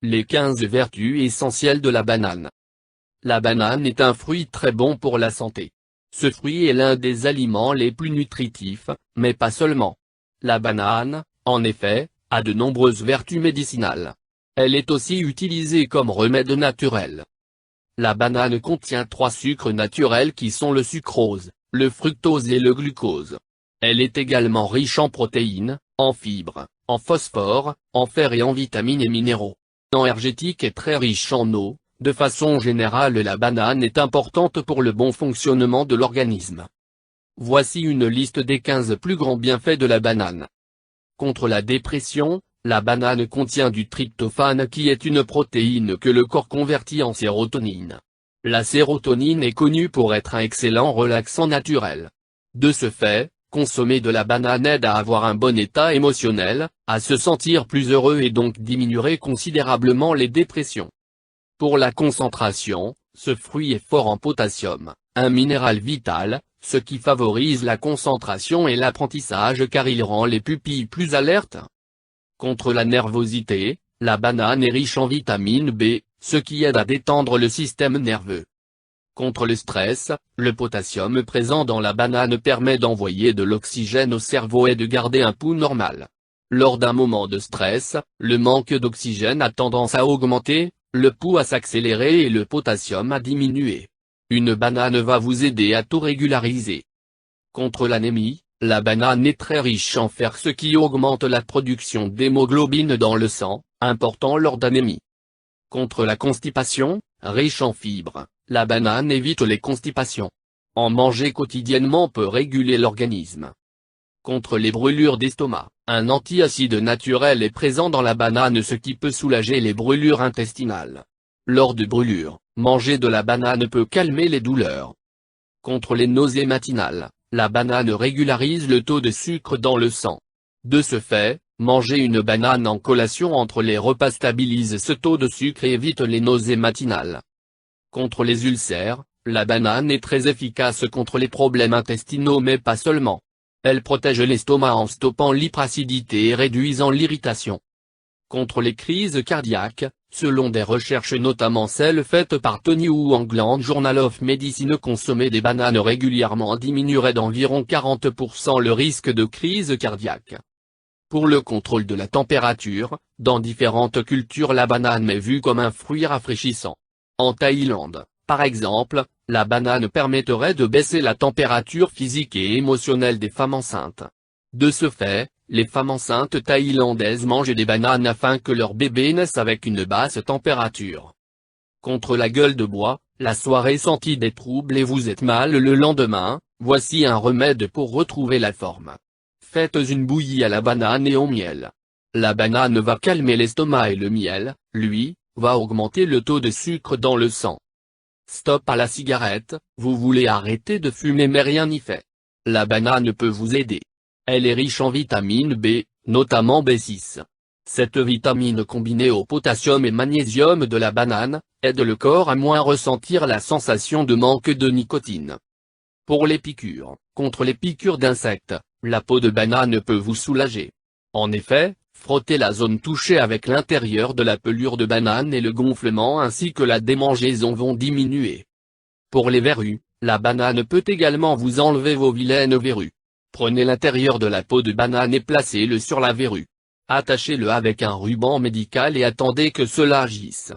Les 15 vertus essentielles de la banane. La banane est un fruit très bon pour la santé. Ce fruit est l'un des aliments les plus nutritifs, mais pas seulement. La banane, en effet, a de nombreuses vertus médicinales. Elle est aussi utilisée comme remède naturel. La banane contient 3 sucres naturels qui sont le sucrose, le fructose et le glucose. Elle est également riche en protéines, en fibres, en phosphore, en fer et en vitamines et minéraux. Énergétique et très riche en eau, de façon générale la banane est importante pour le bon fonctionnement de l'organisme. Voici une liste des 15 plus grands bienfaits de la banane. Contre la dépression, la banane contient du tryptophane qui est une protéine que le corps convertit en sérotonine. La sérotonine est connue pour être un excellent relaxant naturel. De ce fait, consommer de la banane aide à avoir un bon état émotionnel, à se sentir plus heureux et donc diminuerait considérablement les dépressions. Pour la concentration, ce fruit est fort en potassium, un minéral vital, ce qui favorise la concentration et l'apprentissage car il rend les pupilles plus alertes. Contre la nervosité, la banane est riche en vitamine B, ce qui aide à détendre le système nerveux. Contre le stress, le potassium présent dans la banane permet d'envoyer de l'oxygène au cerveau et de garder un pouls normal. Lors d'un moment de stress, le manque d'oxygène a tendance à augmenter, le pouls à s'accélérer et le potassium à diminuer. Une banane va vous aider à tout régulariser. Contre l'anémie, la banane est très riche en fer ce qui augmente la production d'hémoglobine dans le sang, important lors d'anémie. Contre la constipation, riche en fibres, la banane évite les constipations. En manger quotidiennement peut réguler l'organisme. Contre les brûlures d'estomac, un antiacide naturel est présent dans la banane ce qui peut soulager les brûlures intestinales. Lors de brûlures, manger de la banane peut calmer les douleurs. Contre les nausées matinales, la banane régularise le taux de sucre dans le sang. De ce fait, manger une banane en collation entre les repas stabilise ce taux de sucre et évite les nausées matinales. Contre les ulcères, la banane est très efficace contre les problèmes intestinaux mais pas seulement. Elle protège l'estomac en stoppant l'hyperacidité et réduisant l'irritation. Contre les crises cardiaques, selon des recherches notamment celles faites par Tony Wu England Journal of Medicine, consommer des bananes régulièrement diminuerait d'environ 40% le risque de crise cardiaque. Pour le contrôle de la température, dans différentes cultures la banane est vue comme un fruit rafraîchissant. En Thaïlande, par exemple, la banane permettrait de baisser la température physique et émotionnelle des femmes enceintes. De ce fait, les femmes enceintes thaïlandaises mangent des bananes afin que leur bébé naisse avec une basse température. Contre la gueule de bois, la soirée sentit des troubles et vous êtes mal le lendemain, voici un remède pour retrouver la forme. Faites une bouillie à la banane et au miel. La banane va calmer l'estomac et le miel, lui, va augmenter le taux de sucre dans le sang. Stop à la cigarette, vous voulez arrêter de fumer mais rien n'y fait. La banane peut vous aider. Elle est riche en vitamine B, notamment B6. Cette vitamine combinée au potassium et magnésium de la banane, aide le corps à moins ressentir la sensation de manque de nicotine. Pour les piqûres, contre les piqûres d'insectes, la peau de banane peut vous soulager. En effet, frottez la zone touchée avec l'intérieur de la pelure de banane et le gonflement ainsi que la démangeaison vont diminuer. Pour les verrues, la banane peut également vous enlever vos vilaines verrues. Prenez l'intérieur de la peau de banane et placez-le sur la verrue. Attachez-le avec un ruban médical et attendez que cela agisse.